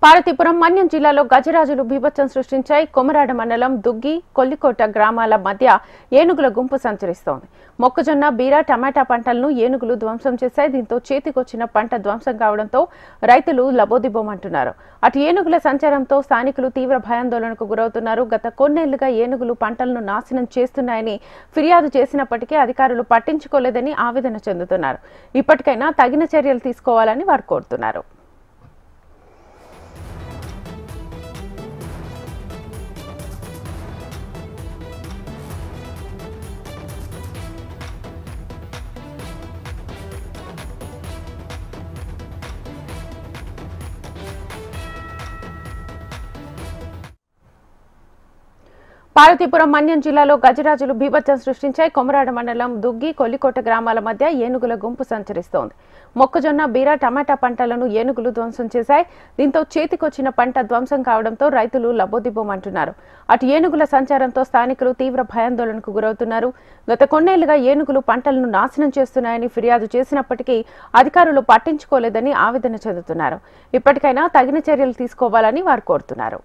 పార్వతీపురం మన్యం జిల్లాలో గజరాజులు బీభత్సం సృష్టించాయి. కొమరాడ మండలం దుగ్గి, కొల్లికోట గ్రామాల మధ్య ఏనుగుల గుంపు సంచరిస్తోంది. మొక్కజొన్న, బీర, టమాటా పంటలను ఏనుగులు ధ్వంసం చేశాయి. దీంతో చేతికొచ్చిన పంట ధ్వంసం కావడంతో రైతులు లబోదిబోమంటున్నారు. అటు ఏనుగుల సంచారంతో స్థానికులు తీవ్ర భయాందోళనకు గురవుతున్నారు. గత కొన్నేళ్లుగా ఏనుగులు పంటలను నాశనం చేస్తున్నాయని ఫిర్యాదు చేసినప్పటికీ అధికారులు పట్టించుకోలేదని ఆవేదన చెందుతున్నారు. ఇప్పటికైనా తగిన చర్యలు తీసుకోవాలని వారు కోరుతున్నారు. పార్వతీపురం మన్యం జిల్లాలో గజరాజులు బీభత్సం సృష్టించాయి. కొమరాడ మండలం దుగ్గి, కొల్లికోట గ్రామాల మధ్య ఏనుగుల గుంపు సంచరిస్తోంది. మొక్కజొన్న, బీర, టమాటా పంటలను ఏనుగులు ధ్వంసం చేశాయి. దీంతో చేతికొచ్చిన పంట ధ్వంసం కావడంతో రైతులు లబోదిబోమంటున్నారు. అటు ఏనుగుల సంచారంతో స్థానికులు తీవ్ర భయాందోళనకు గురవుతున్నారు. గత కొన్నేళ్లుగా ఏనుగులు పంటలను నాశనం చేస్తున్నాయని ఫిర్యాదు చేసినప్పటికీ అధికారులు పట్టించుకోలేదని ఆవేదన చెందుతున్నారు. ఇప్పటికైనా తగిన చర్యలు తీసుకోవాలని వారు కోరుతున్నారు.